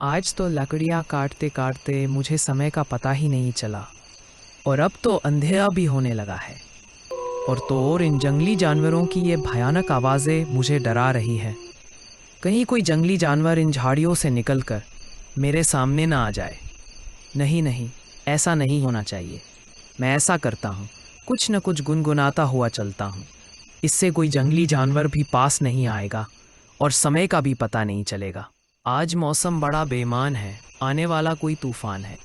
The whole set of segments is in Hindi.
आज तो लकड़ियाँ काटते काटते मुझे समय का पता ही नहीं चला और अब तो अंधेरा भी होने लगा है। और तो और इन जंगली जानवरों की ये भयानक आवाज़ें मुझे डरा रही हैं। कहीं कोई जंगली जानवर इन झाड़ियों से निकलकर मेरे सामने ना आ जाए। नहीं नहीं, ऐसा नहीं होना चाहिए। मैं ऐसा करता हूँ, कुछ न कुछ गुनगुनाता हुआ चलता हूँ। इससे कोई जंगली जानवर भी पास नहीं आएगा और समय का भी पता नहीं चलेगा। आज मौसम बड़ा बेईमान है, आने वाला कोई तूफान है।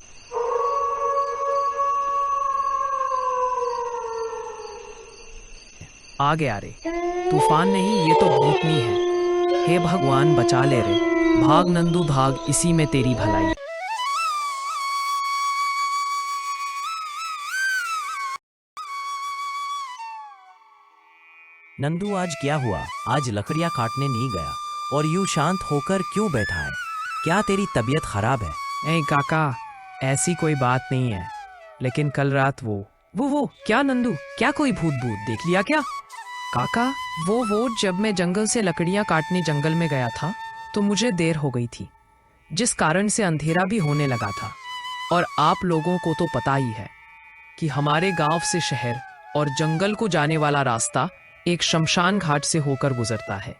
आ गया रे। तूफान नहीं, ये तो भूतनी है। हे भगवान बचा ले रे। भाग नंदू भाग, इसी में तेरी भलाई। नंदू आज क्या हुआ? आज लकड़ियां काटने नहीं गया और यूं शांत होकर क्यों बैठा है? क्या तेरी तबीयत खराब है? नहीं काका, ऐसी कोई बात नहीं है। लेकिन कल रात वो क्या नंदू, क्या कोई भूत भूत देख लिया क्या? काका, वो जब मैं जंगल से लकड़ियां काटने जंगल में गया था तो मुझे देर हो गई थी, जिस कारण से अंधेरा भी होने लगा था। और आप लोगों को तो पता ही है कि हमारे गांव से शहर और जंगल को जाने वाला रास्ता एक शमशान घाट से होकर गुजरता है।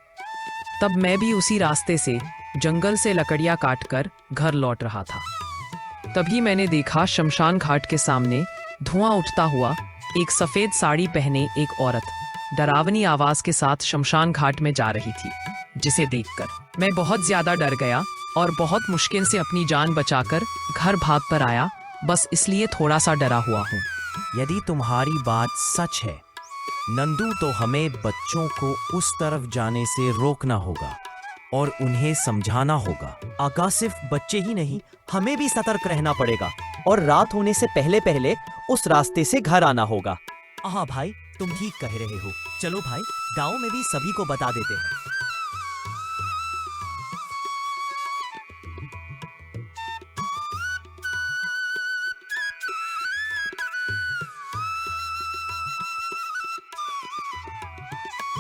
तब मैं भी उसी रास्ते से जंगल से लकड़ियां काटकर घर लौट रहा था। तभी मैंने देखा शमशान घाट के सामने धुआं उठता हुआ एक सफेद साड़ी पहने एक औरत डरावनी आवाज के साथ शमशान घाट में जा रही थी, जिसे देखकर मैं बहुत ज्यादा डर गया और बहुत मुश्किल से अपनी जान बचाकर घर भाग कर आया। बस इसलिए थोड़ा सा डरा हुआ हूँ। यदि तुम्हारी बात सच है नंदू, तो हमें बच्चों को उस तरफ जाने से रोकना होगा और उन्हें समझाना होगा। आकाश सिर्फ बच्चे ही नहीं, हमें भी सतर्क रहना पड़ेगा और रात होने से पहले पहले उस रास्ते से घर आना होगा। हाँ भाई, तुम ठीक कह रहे हो। चलो भाई, गांव में भी सभी को बता देते हैं।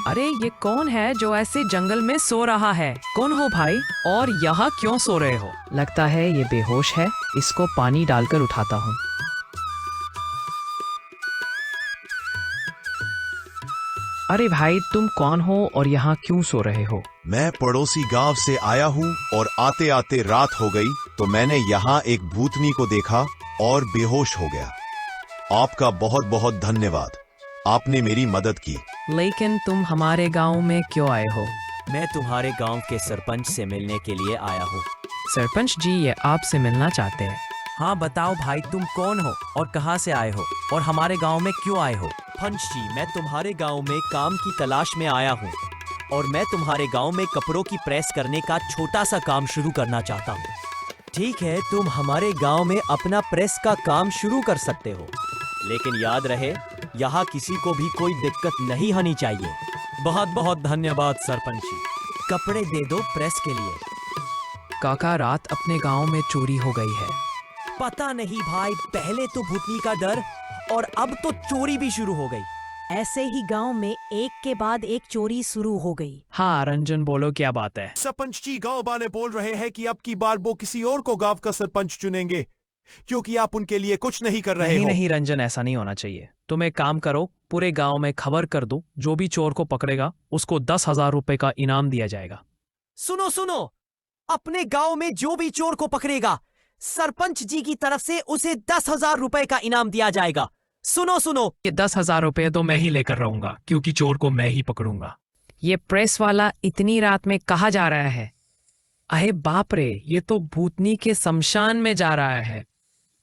अरे ये कौन है जो ऐसे जंगल में सो रहा है? कौन हो भाई, और यहाँ क्यों सो रहे हो? लगता है ये बेहोश है, इसको पानी डालकर उठाता हूँ। अरे भाई, तुम कौन हो और यहाँ क्यों सो रहे हो? मैं पड़ोसी गांव से आया हूँ और आते आते रात हो गई तो मैंने यहाँ एक भूतनी को देखा और बेहोश हो गया। आपका बहुत बहुत धन्यवाद, आपने मेरी मदद की। लेकिन तुम हमारे गांव में क्यों आए हो? मैं तुम्हारे गांव के सरपंच से मिलने के लिए आया हूँ। सरपंच जी, ये आपसे मिलना चाहते हैं। हाँ बताओ भाई, तुम कौन हो और कहाँ से आए हो और हमारे गांव में क्यों आए हो? पंच जी, मैं तुम्हारे गांव में काम की तलाश में आया हूँ और मैं तुम्हारे गांव में कपड़ों की प्रेस करने का छोटा सा काम शुरू करना चाहता हूँ। ठीक है, तुम हमारे गांव में अपना प्रेस का काम शुरू कर सकते हो, लेकिन याद रहे यहाँ किसी को भी कोई दिक्कत नहीं होनी चाहिए। बहुत बहुत धन्यवाद सरपंच जी। कपड़े दे दो प्रेस के लिए। काका, रात अपने गांव में चोरी हो गई है। पता नहीं भाई, पहले तो भूतनी का डर और अब तो चोरी भी शुरू हो गई। ऐसे ही गांव में एक के बाद एक चोरी शुरू हो गई। हाँ रंजन, बोलो क्या बात है? सरपंच जी, गांव वाले बोल रहे हैं कि अब की बार वो किसी और को गांव का सरपंच चुनेंगे क्योंकि आप उनके लिए कुछ नहीं कर रहे हो। नहीं रंजन, ऐसा नहीं होना चाहिए। तुम एक काम करो, पूरे गांव में खबर कर दो, जो भी चोर को पकड़ेगा उसको 10,000 रुपए का इनाम दिया जाएगा। सुनो सुनो, अपने गांव में जो भी चोर को पकड़ेगा सरपंच जी की तरफ से उसे 10,000 रुपए का इनाम दिया जाएगा। सुनो सुनो, ये 10,000 रुपए तो मैं ही लेकर रहूंगा, क्योंकि चोर को मैं ही पकड़ूंगा। ये प्रेस वाला इतनी रात में कहाँ जा रहा है? अरे बाप रे, ये तो भूतनी के शमशान में जा रहा है।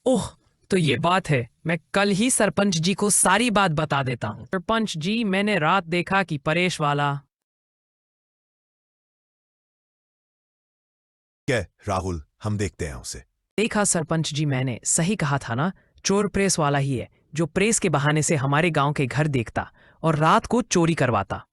ओह, तो ये बात है। मैं कल ही सरपंच जी को सारी बात बता देता हूँ। सरपंच जी, मैंने रात देखा कि परेश वाला। क्या राहुल, हम देखते हैं उसे। देखा सरपंच जी, मैंने सही कहा था ना? चोर प्रेस वाला ही है, जो प्रेस के बहाने से हमारे गांव के घर देखता और रात को चोरी करवाता।